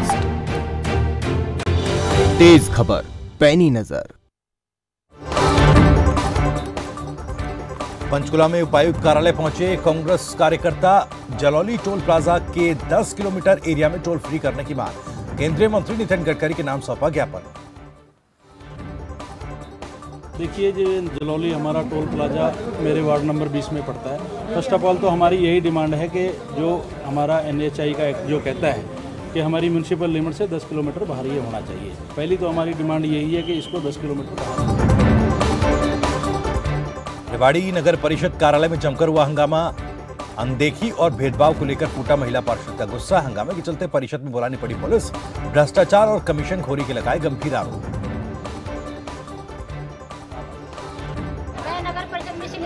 Superfast, तेज खबर, पैनी नजर। पंचकुला में उपायुक्त कार्यालय पहुंचे कांग्रेस कार्यकर्ता। जलौली टोल प्लाजा के 10 किलोमीटर एरिया में टोल फ्री करने की मांग। केंद्रीय मंत्री नितिन गडकरी के नाम सौंपा ज्ञापन। देखिए, जो जलौली हमारा टोल प्लाजा मेरे वार्ड नंबर 20 में पड़ता है। फर्स्ट ऑफ ऑल तो हमारी यही डिमांड है कि जो हमारा NHI का एक्ट जो कहता है कि हमारी म्यूनसिपल लिमिट से 10 किलोमीटर बाहर ये होना चाहिए। पहली तो हमारी डिमांड यही है कि इसको 10 किलोमीटर बाहर। रेवाड़ी नगर परिषद कार्यालय में जमकर हुआ हंगामा। अनदेखी और भेदभाव को लेकर फूटा महिला पार्षद का गुस्सा। हंगामे के चलते परिषद में बुलानी पड़ी पुलिस। भ्रष्टाचार और कमीशन खोरी के लगाए गंभीर आरोप।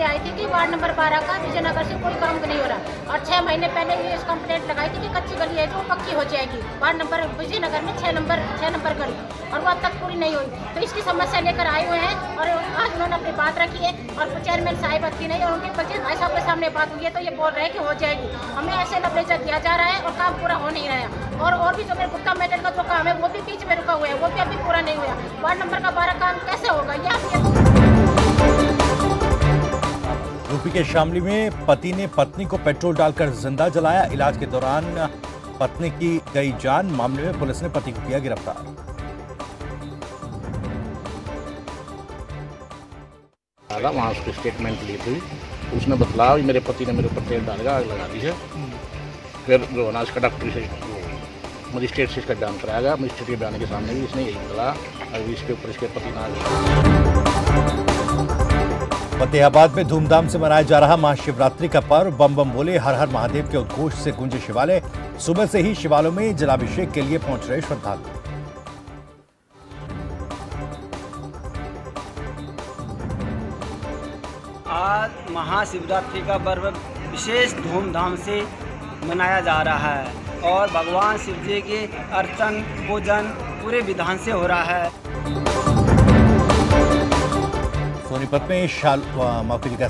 आई थी कि वार्ड नंबर 12 का विजयनगर से कोई काम नहीं हो रहा और 6 महीने पहले ये कंप्लेंट लगाई थी कि कच्ची गली है जो पक्की हो जाएगी। वार्ड नंबर विजयनगर में 6 नंबर गली और वो अब तक पूरी नहीं हुई। तो इसकी समस्या लेकर आए हुए हैं और आज उन्होंने अपनी बात रखी है और चेयरमैन साहिब की नहीं और उनके बच्चे भाई साहब के सामने बात हुई है तो ये बोल रहे हैं कि हो जाएगी। हमें ऐसे लबरेजा दिया जा रहा है और काम पूरा हो नहीं रहा है। और भी जो मेरे गुप्ता मेटल का जो काम है वो भी बीच में रुका हुआ है, वो भी अभी पूरा नहीं हुआ। वार्ड नंबर का 12 काम कैसे होगा ये यूपी के शामली में पति ने पत्नी को पेट्रोल डालकर जिंदा जलाया। इलाज के दौरान पत्नी की गई जान। मामले में पुलिस ने पति को किया गिरफ्तार। वहां उसकी स्टेटमेंट ली थी, उसने बतलाया मेरे पति ने मेरे ऊपर तेल डाल आग लगा दी है। फिर जो ना इसका डॉक्टर से मजिस्ट्रेट से इसका बयान कराया गया। मजिस्ट्रेट के बयान के सामने भी इसने यही बताया। अभी इसके ऊपर इसके पति ना फतेहाबाद में धूमधाम से मनाया जा रहा महाशिवरात्रि का पर्व। बम बम बोले, हर हर महादेव के उद्घोष से गूंजे शिवालय। सुबह से ही शिवालयों में जलाभिषेक के लिए पहुंच रहे श्रद्धालु। आज महाशिवरात्रि का पर्व विशेष धूमधाम से मनाया जा रहा है और भगवान शिव जी के अर्चन पूजन पूरे विधान से हो रहा है। सोनीपत में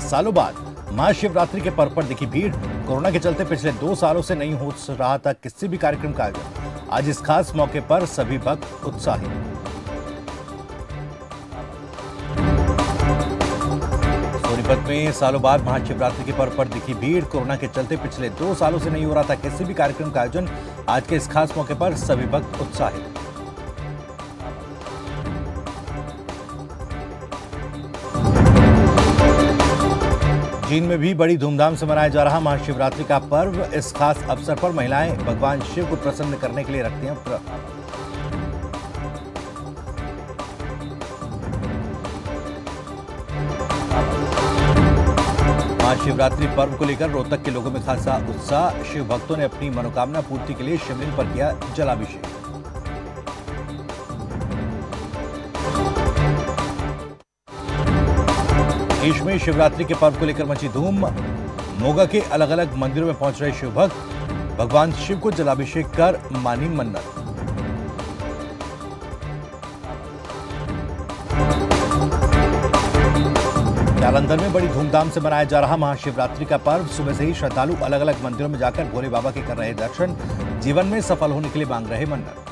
सालों बाद महाशिवरात्रि के पर्व पर दिखी भीड़। कोरोना के चलते पिछले 2 सालों से नहीं हो रहा था किसी भी कार्यक्रम का आयोजन। आज इस खास मौके पर सभी भक्त उत्साहित। सोनीपत में सालों बाद महाशिवरात्रि के पर्व पर दिखी भीड़। कोरोना के चलते पिछले 2 सालों से नहीं हो रहा था किसी भी कार्यक्रम का आयोजन। आज के इस खास मौके पर सभी भक्त उत्साहित। चीन में भी बड़ी धूमधाम से मनाया जा रहा महाशिवरात्रि का पर्व। इस खास अवसर पर महिलाएं भगवान शिव को प्रसन्न करने के लिए रखती हैं व्रत। महाशिवरात्रि पर्व को लेकर रोहतक के लोगों में खासा उत्साह। शिव भक्तों ने अपनी मनोकामना पूर्ति के लिए शिवलिंग पर किया जलाभिषेक। देश में शिवरात्रि के पर्व को लेकर मची धूम। मोगा के अलग अलग मंदिरों में पहुंच रहे शिव भक्त। भगवान शिव को जलाभिषेक कर मानी मन्नत। जालंधर में बड़ी धूमधाम से मनाया जा रहा महाशिवरात्रि का पर्व। सुबह से ही श्रद्धालु अलग अलग मंदिरों में जाकर भोले बाबा के कर रहे दर्शन। जीवन में सफल होने के लिए मांग रहे मन्नत।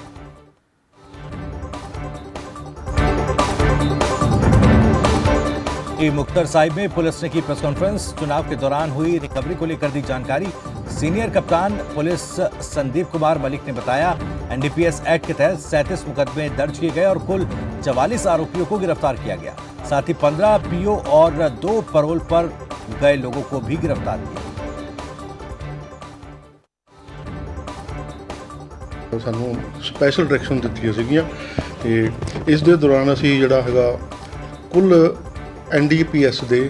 मुक्तर साहिब में पुलिस ने की प्रेस कॉन्फ्रेंस। चुनाव के दौरान हुई रिकवरी को लेकर दी जानकारी। सीनियर कप्तान पुलिस संदीप कुमार मलिक ने बताया NDPS एक्ट के तहत 37 मुकदमे दर्ज किए गए और कुल 44 आरोपियों को गिरफ्तार किया गया। साथ ही 15 PO और 2 पैरोल पर गए लोगों को भी गिरफ्तार किया। ਸਾਨੂੰ ਸਪੈਸ਼ਲ ਡਾਇਰੈਕਸ਼ਨ ਦਿੱਤੀਆਂ ਸੀਗੀਆਂ ਤੇ ਇਸ ਦੇ ਦੌਰਾਨ ਅਸੀਂ ਜਿਹੜਾ ਹੈਗਾ ਕੁੱਲ NDPS ਦੇ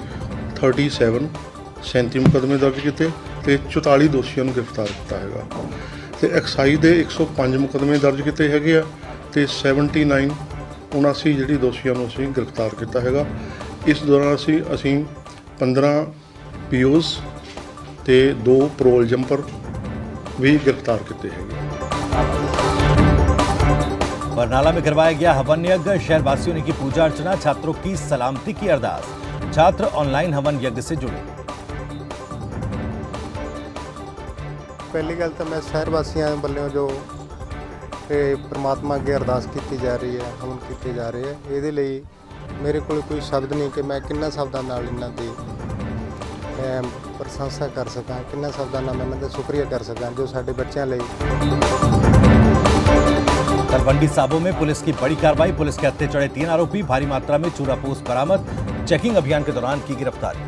37 ਮੁਕੱਦਮੇ ਦਰਜ ਕੀਤੇ ਤੇ 44 ਦੋਸ਼ੀਆਂ ਨੂੰ ਗ੍ਰਿਫਤਾਰ ਕੀਤਾ ਹੈਗਾ ਤੇ ਐਕਸਾਈਜ਼ ਦੇ 105 ਮੁਕੱਦਮੇ ਦਰਜ ਕੀਤੇ ਹੈਗੇ ਆ ਤੇ 79 ਜਿਹੜੀ ਦੋਸ਼ੀਆਂ ਨੂੰ ਅਸੀਂ ਗ੍ਰਿਫਤਾਰ ਕੀਤਾ ਹੈਗਾ। ਇਸ ਦੌਰਾਨ ਅਸੀਂ 15 POs ਤੇ 2 ਪੈਰੋਲ ਜੰਪਰ भी गिरफ्तार किए हैं। बरनाला में करवाया गया हवन यज्ञ। शहरवासियों ने की पूजा अर्चना। छात्रों की सलामती की अरदास। छात्र ऑनलाइन हवन यज्ञ से जुड़े। पहली गल तो मैं शहर वासियों वालों जो ਤੇ ਪ੍ਰਮਾਤਮਾ ਅੱਗੇ ਅਰਦਾਸ ਕੀਤੀ ਜਾ ਰਹੀ ਹੈ, ਹਵਨ ਕੀਤੇ ਜਾ ਰਹੇ ਹੈ। ਇਹਦੇ ਲਈ ਮੇਰੇ ਕੋਲ ਕੋਈ ਸ਼ਬਦ ਨਹੀਂ ਕਿ ਮੈਂ ਕਿੰਨਾ ਸ਼ਬਦਾਂ ਨਾਲ ਇਹਨਾਂ ਦੀ ਪ੍ਰਸ਼ੰਸਾ ਕਰ ਸਕਾਂ, ਕਿੰਨਾ ਸ਼ਬਦਾਂ ਨਾਲ ਮੈਂ ਇਹਨਾਂ ਦਾ ਸ਼ੁਕਰੀਆ ਕਰ सकां जो साडे बच्चों ਲਈ। तलवंडी साबो में पुलिस की बड़ी कार्रवाई, पुलिस के हत्थे चढ़े 3 आरोपी, भारी मात्रा में चूरापोस बरामद, चेकिंग अभियान के दौरान की गिरफ्तारी।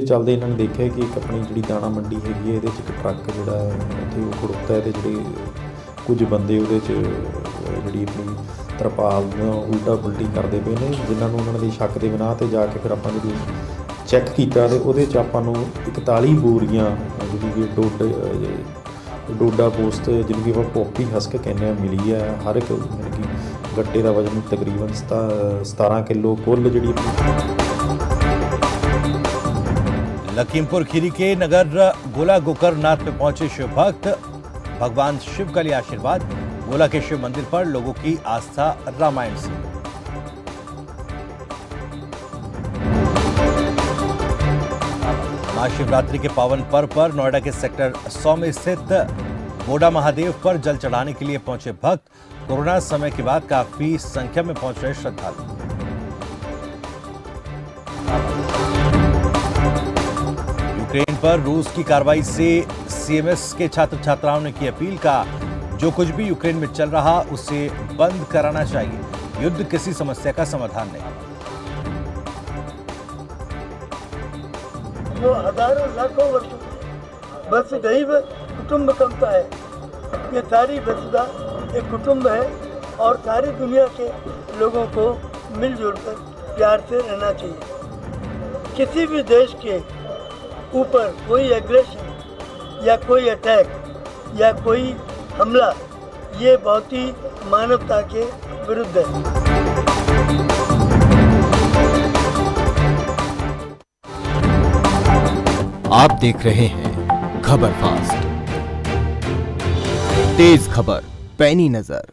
चलते इन्होंने देखा कि एक अपनी जी दाणा मंडी हैगी है, एक ट्रक जोड़ा उत्थे खड़ोता है, जो कुछ बंदे वो जी अपनी तरपाल उल्टा पुलटी करते पे ने, जिन्होंने उन्होंने शक के बिना ते जाके फिर आप जी चैक किया तो वो आपू 41 बोरियां जी डोडा पोस्ट जिनकी आप पॉपी हस्क कहने मिली है। हर एक कि गट्टे का वजन तकरीबन 17 किलो कुल जी। लखीमपुर खीरी के नगर गोला गोकरनाथ में पहुंचे शिव भक्त, भगवान शिव का लिया आशीर्वाद। गोला के शिव मंदिर पर लोगों की आस्था रामायण से। महाशिवरात्रि के पावन पर्व पर नोएडा के सेक्टर 100 में स्थित बोडा महादेव पर जल चढ़ाने के लिए पहुंचे भक्त। कोरोना समय के बाद काफी संख्या में पहुंच रहे श्रद्धालु। यूक्रेन पर रूस की कार्रवाई से सीएमएस के छात्र छात्राओं ने की अपील, का जो कुछ भी यूक्रेन में चल रहा उसे बंद कराना चाहिए, युद्ध किसी समस्या का समाधान नहीं। जो हजारों लाखों वर्षों वसुधैव कुटुंबकम है, ये सारी वसुधा एक कुटुंब है और सारी दुनिया के लोगों को मिलजुल कर प्यार से रहना चाहिए। किसी भी देश के ऊपर कोई एग्रेशन या कोई अटैक या कोई हमला, ये बहुत ही मानवता के विरुद्ध है। आप देख रहे हैं खबर फास्ट, तेज खबर पैनी नजर।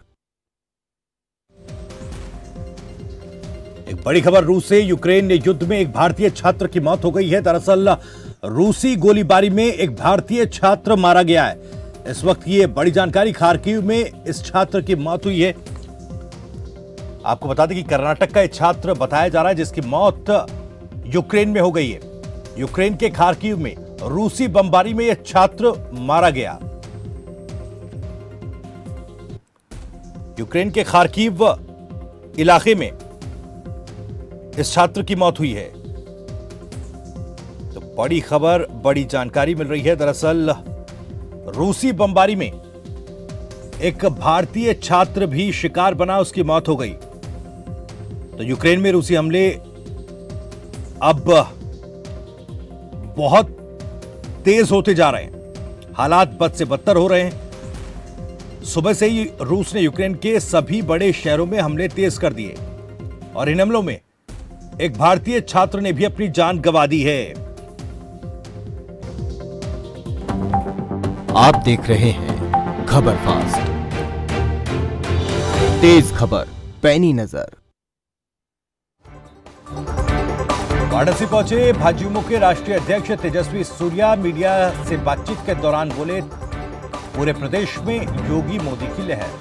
एक बड़ी खबर, रूस से यूक्रेन ने युद्ध में एक भारतीय छात्र की मौत हो गई है। दरअसल रूसी गोलीबारी में एक भारतीय छात्र मारा गया है। इस वक्त ये बड़ी जानकारी, खार्किव में इस छात्र की मौत हुई है। आपको बता दें कि कर्नाटक का एक छात्र बताया जा रहा है जिसकी मौत यूक्रेन में हो गई है। यूक्रेन के खार्किव में रूसी बमबारी में यह छात्र मारा गया। यूक्रेन के खार्किव इलाके में इस छात्र की मौत हुई है। तो बड़ी खबर, बड़ी जानकारी मिल रही है। दरअसल रूसी बमबारी में एक भारतीय छात्र भी शिकार बना, उसकी मौत हो गई। तो यूक्रेन में रूसी हमले अब बहुत तेज होते जा रहे हैं, हालात बद से बदतर हो रहे हैं। सुबह से ही रूस ने यूक्रेन के सभी बड़े शहरों में हमले तेज कर दिए और इन हमलों में एक भारतीय छात्र ने भी अपनी जान गंवा दी है। आप देख रहे हैं खबर फास्ट, तेज खबर पैनी नजर। वाराणसी पहुंचे भाजयुमो के राष्ट्रीय अध्यक्ष तेजस्वी सूर्या मीडिया से बातचीत के दौरान बोले, पूरे प्रदेश में योगी मोदी की लहर।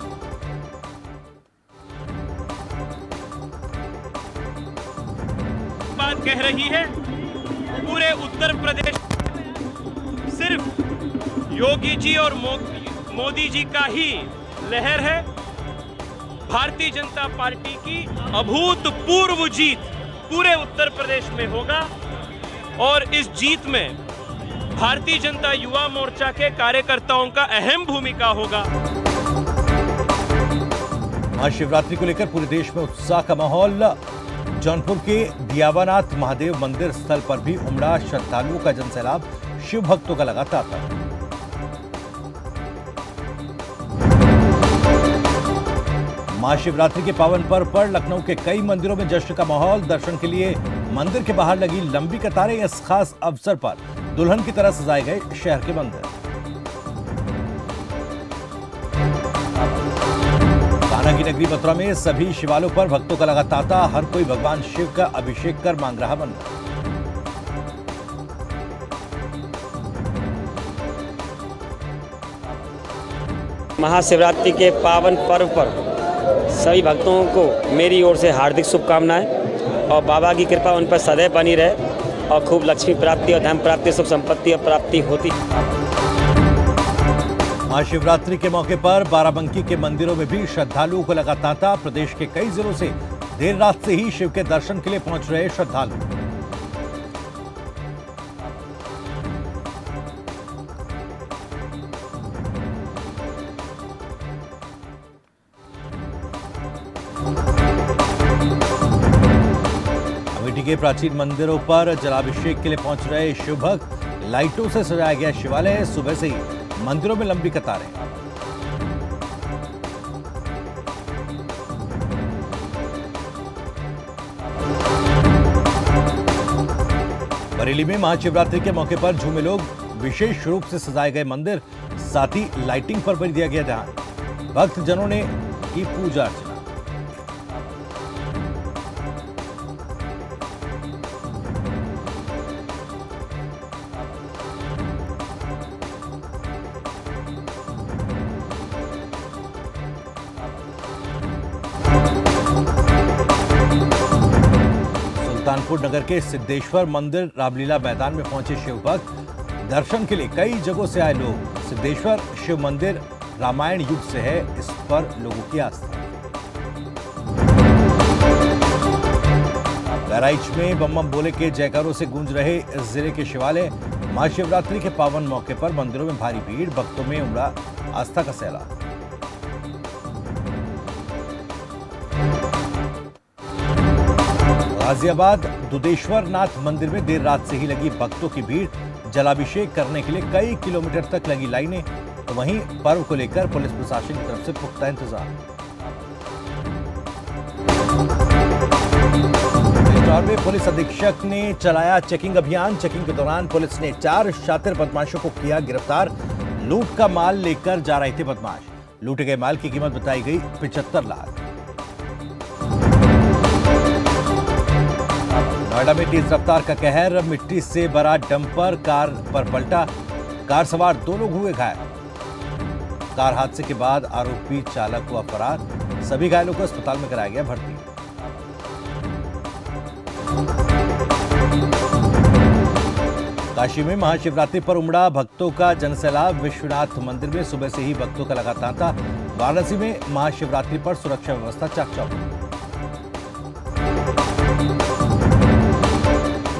बात कह रही है, पूरे उत्तर प्रदेश सिर्फ योगी जी और मोदी जी का ही लहर है। भारतीय जनता पार्टी की अभूतपूर्व जीत पूरे उत्तर प्रदेश में होगा और इस जीत में भारतीय जनता युवा मोर्चा के कार्यकर्ताओं का अहम भूमिका होगा। महाशिवरात्रि को लेकर पूरे देश में उत्साह का माहौल। जौनपुर के दियावानाथ महादेव मंदिर स्थल पर भी उमड़ा श्रद्धालुओं का जनसैलाब, शिव भक्तों का लगा तांता। महाशिवरात्रि के पावन पर्व पर लखनऊ के कई मंदिरों में जश्न का माहौल। दर्शन के लिए मंदिर के बाहर लगी लंबी कतारें। इस खास अवसर पर दुल्हन की तरह सजाए गए शहर के मंदिर। कान्हा की नगरी मथुरा में सभी शिवालयों पर भक्तों का लगा तांता। हर कोई भगवान शिव का अभिषेक कर मांग रहा मन्नत। महाशिवरात्रि के पावन पर्व पर सभी भक्तों को मेरी ओर से हार्दिक शुभकामनाएं और बाबा की कृपा उन पर सदैव बनी रहे और खूब लक्ष्मी प्राप्ति और धन प्राप्ति, सुख संपत्ति और प्राप्ति होती। महाशिवरात्रि के मौके पर बाराबंकी के मंदिरों में भी श्रद्धालुओं को लगा तांता। प्रदेश के कई जिलों से देर रात से ही शिव के दर्शन के लिए पहुंच रहे श्रद्धालु। अमेठी के प्राचीन मंदिरों पर जलाभिषेक के लिए पहुंच रहे शिव भक्त। लाइटों से सजाया गया शिवालय। सुबह से ही मंदिरों में लंबी कतारें। बरेली में महाशिवरात्रि के मौके पर झूमे लोग। विशेष रूप से सजाए गए मंदिर, साथ ही लाइटिंग पर भी दिया गया ध्यान। भक्तजनों ने की पूजा अर्चना। सुल्तानपुर नगर के सिद्धेश्वर मंदिर रामलीला मैदान में पहुंचे शिव भक्त। दर्शन के लिए कई जगहों से आए लोग। सिद्धेश्वर शिव मंदिर रामायण युग से है, इस पर लोगों की आस्था। बहराइच में बम बम बोले के जयकारों से गूंज रहे जिले के शिवालय। महाशिवरात्रि के पावन मौके पर मंदिरों में भारी भीड़। भक्तों में उमड़ा आस्था का सैलाब। गाजियाबाद दुधेश्वर नाथ मंदिर में देर रात से ही लगी भक्तों की भीड़। जलाभिषेक करने के लिए कई किलोमीटर तक लगी लाइनें। तो वहीं पर्व को लेकर पुलिस प्रशासन की तरफ से पुख्ता इंतजाम। इंदौर में पुलिस अधीक्षक ने चलाया चेकिंग अभियान। चेकिंग के दौरान पुलिस ने 4 शातिर बदमाशों को किया गिरफ्तार। लूट का माल लेकर जा रहे थे बदमाश। लूटे गए माल की कीमत बताई गई 75 लाख। नोएडा में तेज रफ्तार का कहर। मिट्टी से भरा डंपर कार पर पलटा। कार सवार 2 लोग हुए घायल। कार हादसे के बाद आरोपी चालक हुआ फरार। सभी घायलों को अस्पताल में कराया गया भर्ती। काशी में महाशिवरात्रि पर उमड़ा भक्तों का जनसैलाब। विश्वनाथ मंदिर में सुबह से ही भक्तों का लगा तांता। वाराणसी में महाशिवरात्रि पर सुरक्षा व्यवस्था चाक-चौबंद।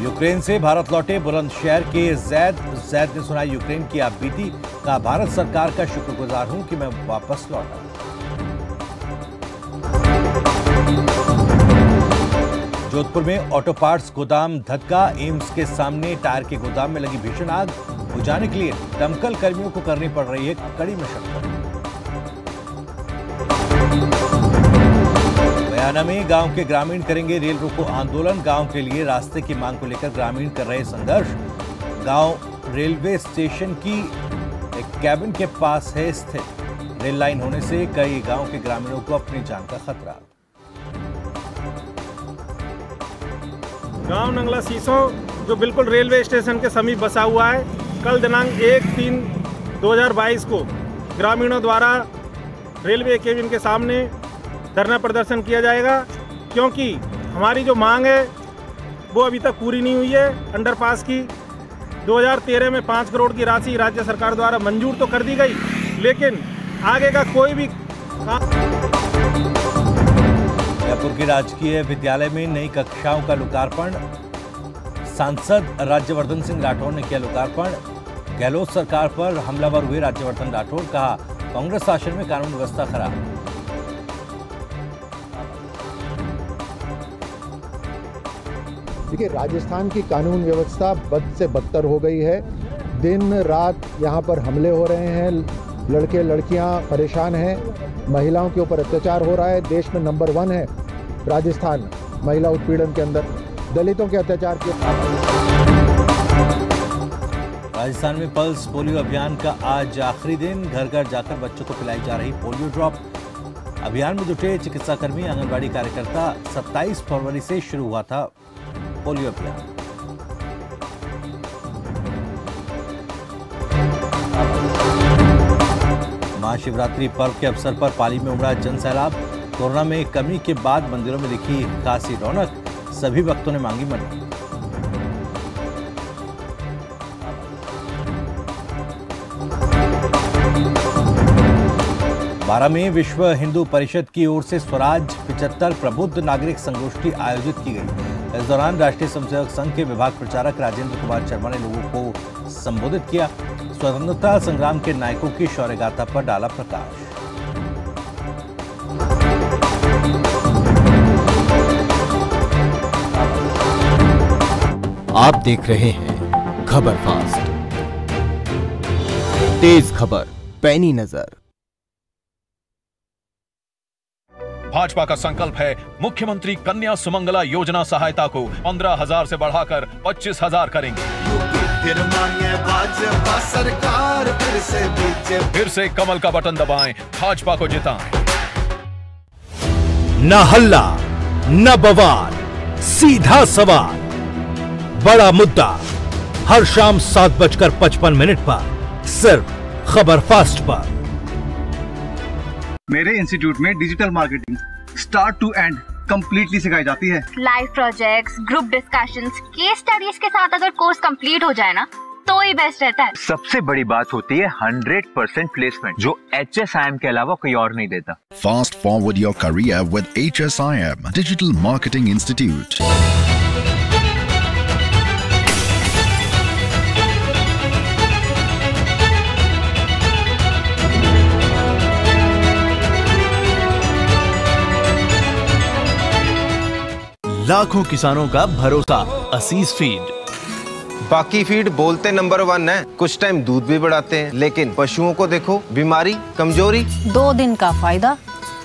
यूक्रेन से भारत लौटे बुलंदशहर के जैद ने सुनाई यूक्रेन की आपबीती। कहा, भारत सरकार का शुक्रगुजार हूं कि मैं वापस लौटा। जोधपुर में ऑटो पार्ट्स गोदाम धक्का। एम्स के सामने टायर के गोदाम में लगी भीषण आग। बुझाने के लिए दमकल कर्मियों को करनी पड़ रही है कड़ी मशक्कत। बयाना में गांव के ग्रामीण करेंगे रेल रोको आंदोलन। गांव के लिए रास्ते की मांग को लेकर ग्रामीण कर रहे संघर्ष। गांव रेलवे स्टेशन की एक कैबिन के पास है स्थित। रेल लाइन होने से कई गांव के ग्रामीणों को अपनी जान का खतरा। गांव नंगला सीसों जो बिल्कुल रेलवे स्टेशन के समीप बसा हुआ है, कल दिनांक 1/3/2022 को ग्रामीणों द्वारा रेलवे केबिन के सामने धरना प्रदर्शन किया जाएगा, क्योंकि हमारी जो मांग है वो अभी तक पूरी नहीं हुई है। अंडरपास की 2013 में 5 करोड़ की राशि राज्य सरकार द्वारा मंजूर तो कर दी गई, लेकिन आगे का कोई भी काम। जयपुर के राजकीय विद्यालय में नई कक्षाओं का लोकार्पण। सांसद राज्यवर्धन सिंह राठौर ने किया लोकार्पण। गहलोत सरकार पर हमलावर हुए राज्यवर्धन राठौर। कहा, कांग्रेस शासन में कानून व्यवस्था खराब। देखिए, राजस्थान की कानून व्यवस्था बद से बदतर हो गई है। दिन रात यहाँ पर हमले हो रहे हैं। लड़के लड़कियाँ परेशान हैं। महिलाओं के ऊपर अत्याचार हो रहा है। देश में नंबर 1 है राजस्थान महिला उत्पीड़न के अंदर, दलितों के अत्याचार के। राजस्थान में पल्स पोलियो अभियान का आज आखिरी दिन। घर घर जाकर बच्चों को पिलाई जा रही पोलियो ड्रॉप। अभियान में जुटे चिकित्साकर्मी, आंगनबाड़ी कार्यकर्ता। 27 फरवरी से शुरू हुआ था पोलियो अभियान। महाशिवरात्रि पर्व के अवसर पर पाली में उमड़ा जन सैलाब। कोरोना में कमी के बाद मंदिरों में दिखी खासी रौनक, सभी भक्तों ने मांगी मन्नत। बारह में विश्व हिंदू परिषद की ओर से स्वराज 75 प्रबुद्ध नागरिक संगोष्ठी आयोजित की गई। इस दौरान राष्ट्रीय स्वयंसेवक संघ के विभाग प्रचारक राजेंद्र कुमार शर्मा ने लोगों को संबोधित किया। स्वतंत्रता संग्राम के नायकों की शौर्य गाथा पर डाला प्रकाश। आप देख रहे हैं खबर फास्ट, तेज खबर पैनी नजर। भाजपा का संकल्प है मुख्यमंत्री कन्या सुमंगला योजना सहायता को 15,000 से बढ़ाकर 25,000 करेंगे। भाजपा सरकार फिर से कमल का बटन दबाएं, भाजपा को जिताएं। न हल्ला न बवाल, सीधा सवाल, बड़ा मुद्दा, हर शाम 7:55 पर सिर्फ खबर फास्ट पर। मेरे इंस्टीट्यूट में digital marketing start to end completely सिखाई जाती है। Live projects, group discussions, case studies के साथ अगर कोर्स कंप्लीट हो जाए ना तो ही बेस्ट रहता है। सबसे बड़ी बात होती है 100% प्लेसमेंट, जो HSIM के अलावा कोई और नहीं देता। Fast forward your career with HSIM digital marketing institute. लाखों किसानों का भरोसा असीज फीड। बाकी फीड बोलते नंबर 1 है, कुछ टाइम दूध भी बढ़ाते हैं, लेकिन पशुओं को देखो, बीमारी, कमजोरी। 2 दिन का फायदा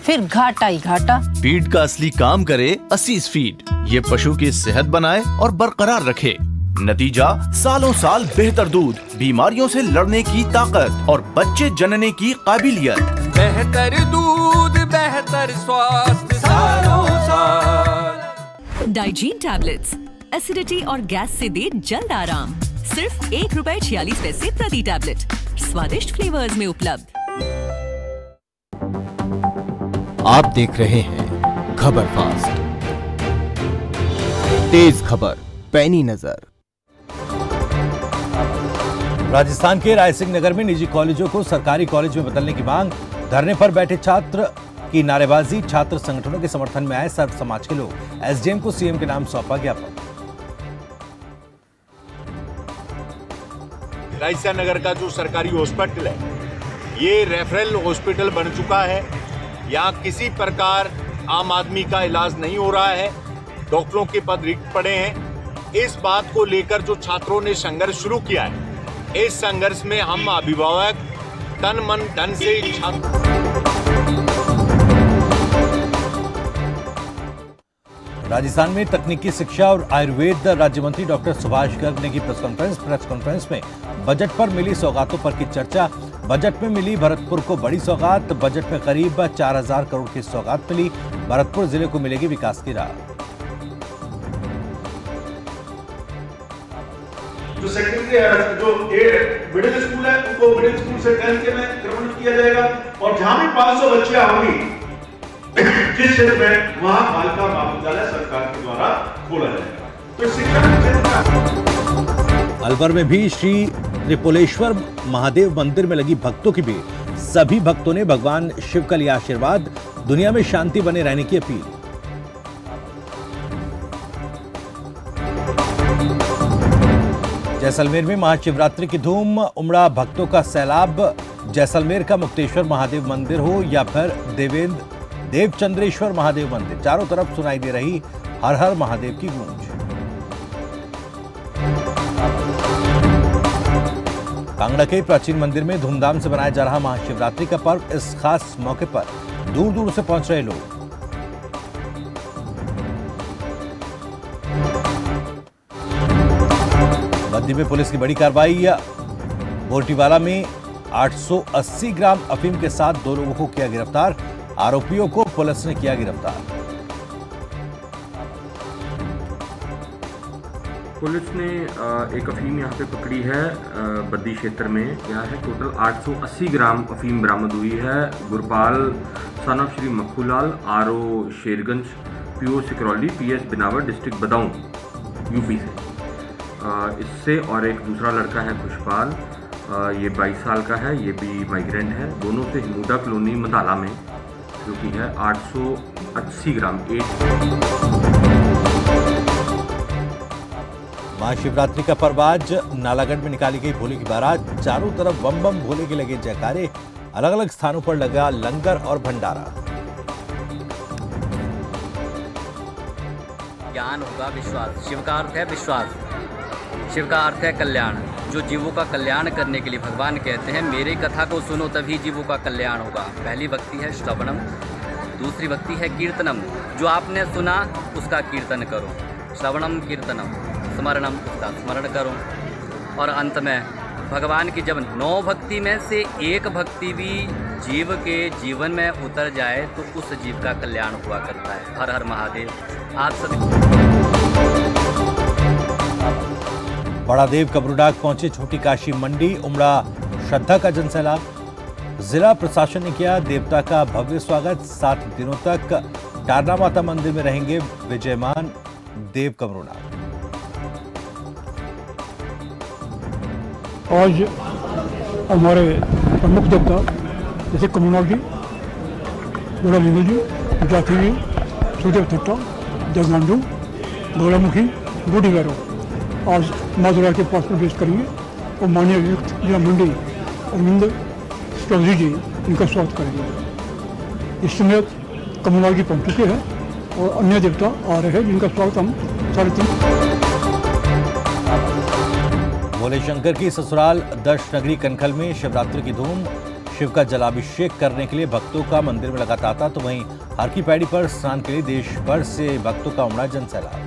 फिर घाटा ही घाटा। फीड का असली काम करे असीज फीड। ये पशु की सेहत बनाए और बरकरार रखे। नतीजा सालों साल बेहतर दूध, बीमारियों से लड़ने की ताकत और बच्चे जनने की काबिलियत। बेहतर दूध, बेहतर स्वास्थ्य सालों साल। डाइजीन टैबलेट्स, एसिडिटी और गैस से दे जल्द आराम। सिर्फ ₹1.46 प्रति टैबलेट। स्वादिष्ट फ्लेवर्स में उपलब्ध। आप देख रहे हैं खबर फास्ट, तेज खबर पैनी नजर। राजस्थान के रायसिंह नगर में निजी कॉलेजों को सरकारी कॉलेज में बदलने की मांग। धरने पर बैठे छात्र की नारेबाजी। छात्र संगठनों के समर्थन में आए सर्व समाज के लोग। एसडीएम को सीएम के नाम सौंपा ज्ञापन। रायसिंह नगर का जो सरकारी हॉस्पिटल है, ये रेफरल हॉस्पिटल बन चुका है। यहाँ किसी प्रकार आम आदमी का इलाज नहीं हो रहा है, डॉक्टरों के पद रिक्त पड़े हैं। इस बात को लेकर जो छात्रों ने संघर्ष शुरू किया है, इस संघर्ष में हम अभिभावक तन मन धन से राजस्थान में तकनीकी शिक्षा और आयुर्वेद राज्य मंत्री डॉक्टर सुभाष गर्ग ने की प्रेस कॉन्फ्रेंस में बजट पर मिली सौगातों पर की चर्चा। बजट में मिली भरतपुर को बड़ी सौगात। बजट में करीब 4,000 करोड़ की सौगात मिली। भरतपुर जिले को मिलेगी विकास की राह। जो सेकेंडरी जो मिडिल स्कूल है, उनको मिडिल स्कूल से 10th में कन्वर्ट किया जाएगा और जहां भी 500 बच्चियां होंगी जिस क्षेत्र में, वहां बालिका महाविद्यालय सरकार के द्वारा खोला जाएगा। तो शिक्षा अलवर में भी श्री त्रिपुलेश्वर महादेव मंदिर में लगी भक्तों की भीड़। सभी भक्तों ने भगवान शिव का लिया आशीर्वाद। दुनिया में शांति बने रहने की अपील। जैसलमेर में महाशिवरात्रि की धूम। उमड़ा भक्तों का सैलाब। जैसलमेर का मुक्तेश्वर महादेव मंदिर हो या फिर देवचंद्रेश्वर महादेव मंदिर, चारों तरफ सुनाई दे रही हर हर महादेव की गूंज। कांगड़ा के प्राचीन मंदिर में धूमधाम से मनाया जा रहा महाशिवरात्रि का पर्व। इस खास मौके पर दूर दूर से पहुंच रहे लोग। बद्दी में पुलिस की बड़ी कार्रवाई। बोरटीवाला में 880 ग्राम अफीम के साथ 2 लोगों को किया गिरफ्तार। आरोपियों को पुलिस ने किया गिरफ्तार। पुलिस ने एक अफीम यहाँ पे पकड़ी है बद्दी क्षेत्र में। यह है टोटल 880 ग्राम अफीम बरामद हुई है। Gurpal son of Shri Makkhulal, RO Sherganj, PO Sikrauli, PS Binawar, district Badaun, UP से। इससे और एक दूसरा लड़का है खुशपाल, ये 22 साल का है, ये भी माइग्रेंट है। दोनों से हिमूडा कॉलोनी मदाला में जो कि है 880 ग्राम। महाशिवरात्रि का पर्व आज नालागढ़ में निकाली गई भोले की बारात। चारों तरफ बम बम भोले के लगे जयकारे। अलग अलग स्थानों पर लगा लंगर और भंडारा। ज्ञान होगा विश्वास। शिव का अर्थ है विश्वास, शिव का अर्थ है कल्याण। जो जीवों का कल्याण करने के लिए भगवान कहते हैं मेरी कथा को सुनो तभी जीवों का कल्याण होगा। पहली भक्ति है श्रवणम, दूसरी भक्ति है कीर्तनम। जो आपने सुना उसका कीर्तन करो। श्रवणम कीर्तनम, स्मरणम, उसका स्मरण करो। और अंत में भगवान की जब 9 भक्ति में से एक भक्ति भी जीव के जीवन में उतर जाए तो उस जीव का कल्याण हुआ करता है। हर हर महादेव। आप सभी बड़ा देव कबरूडाग पहुंचे छोटी काशी मंडी। उमड़ा श्रद्धा का जनसैलाब। जिला प्रशासन ने किया देवता का भव्य स्वागत। 7 दिनों तक टारना माता मंदिर में रहेंगे विजयमान देव कबरूडाग। आज हमारे प्रमुख देवता जैसे कमलनाथ जी, बड़ा लिंगल जी, जाति जी, सूर्य थट्टा, जगमांडू, गौरामुखी, बूढ़ी गैरो आज माधुरा के पास प्रवेश करेंगे और माननीय आयुक्त जिला मंडी अरविंद चौधरी जी इनका स्वागत करेंगे। इस समय कमलनाथ जी पहुँच चुके हैं और अन्य देवता आ रहे हैं जिनका स्वागत हम 3:30 भोले शंकर की ससुराल दर्श नगरी कनखल में शिवरात्रि की धूम। शिव का जलाभिषेक करने के लिए भक्तों का मंदिर में लगा तांता। तो वहीं हर की पैड़ी पर स्नान के लिए देश भर से भक्तों का उमड़ा जनसैलाब।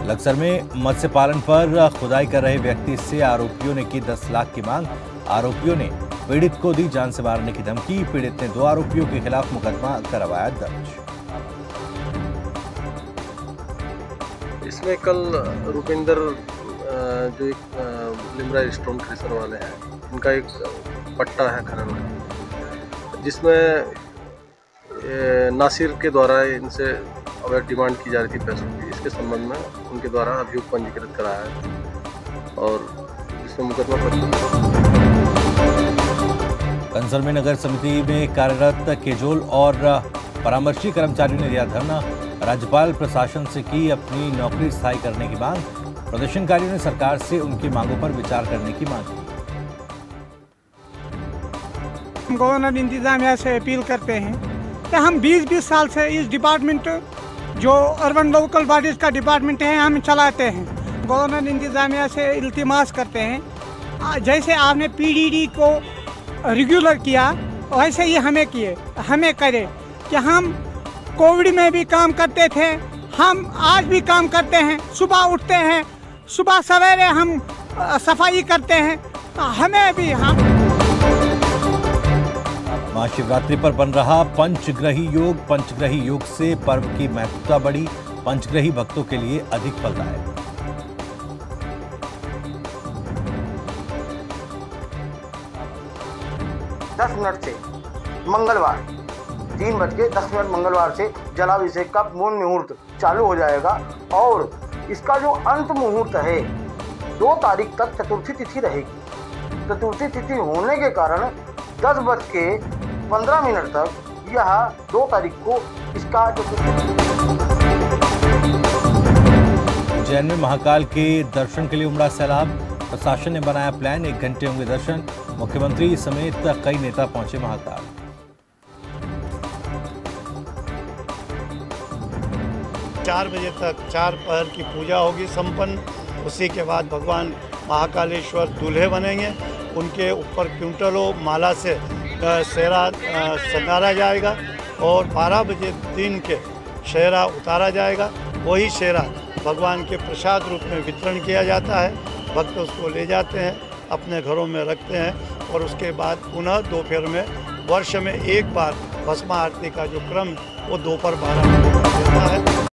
लक्सर में मत्स्य पालन पर खुदाई कर रहे व्यक्ति से आरोपियों ने की 10 लाख की मांग। आरोपियों ने पीड़ित को दी जान से मारने की धमकी। पीड़ित ने 2 आरोपियों के खिलाफ मुकदमा करवाया दर्ज। इसमें कल रुपेंद्र जो एक लिमरा स्टोन क्रेशर वाले हैं, इनका एक पट्टा है खनन का, जिसमें नासिर के द्वारा इनसे अगर डिमांड की जा रही थी पैसों की। इसके संबंध में उनके द्वारा अभियोग पंजीकृत कराया है और जिसमें मुकदमा कंसल में नगर समिति में कार्यरत केजोल और परामर्शी कर्मचारियों ने दिया धरना। राज्यपाल प्रशासन से की अपनी नौकरी स्थायी करने की मांग। प्रदर्शनकारियों ने सरकार से उनकी मांगों पर विचार करने की मांग की। गवर्नर इंतजामिया से अपील करते हैं कि हम 20-20 साल से इस डिपार्टमेंट जो अर्बन लोकल बॉडीज का डिपार्टमेंट है हम चलाते हैं। गवर्नर इंतजामिया से इल्तिमास करते हैं जैसे आपने PDD को रेगुलर किया वैसे ही हमें करे कि हम कोविड में भी काम करते थे, हम आज भी काम करते हैं। सुबह उठते हैं, सुबह सवेरे हम सफाई करते हैं, हमें भी महाशिवरात्रि पर बन रहा पंचग्रही योग। पंचग्रही योग से पर्व की महत्वता बढ़ी। पंचग्रही भक्तों के लिए अधिक फलदायक। 10 मिनट से मंगलवार 3:10 मंगलवार से जलाभिषेक का मूल मुहूर्त चालू हो जाएगा और इसका जो अंत मुहूर्त है 2 तारीख तक चतुर्थी तिथि रहेगी। चतुर्थी तिथि होने के कारण 10:15 तक यह 2 तारीख को इसका उज्जैन में महाकाल के दर्शन के लिए उमड़ा सैलाब। प्रशासन ने बनाया प्लान। 1 घंटे होंगे दर्शन। मुख्यमंत्री समेत कई नेता पहुंचे महाकाल। चार बजे तक 4 पहर की पूजा होगी संपन्न। उसी के बाद भगवान महाकालेश्वर दूल्हे बनेंगे। उनके ऊपर क्विंटलों माला से सेहरा संगारा जाएगा और 12 बजे दिन के सेहरा उतारा जाएगा। वही सेहरा भगवान के प्रसाद रूप में वितरण किया जाता है। भक्त उसको ले जाते हैं, अपने घरों में रखते हैं और उसके बाद पुनः दोपहर में वर्ष में एक बार भस्म आरती का जो क्रम वो दोपहर 12 बजे तक होता है।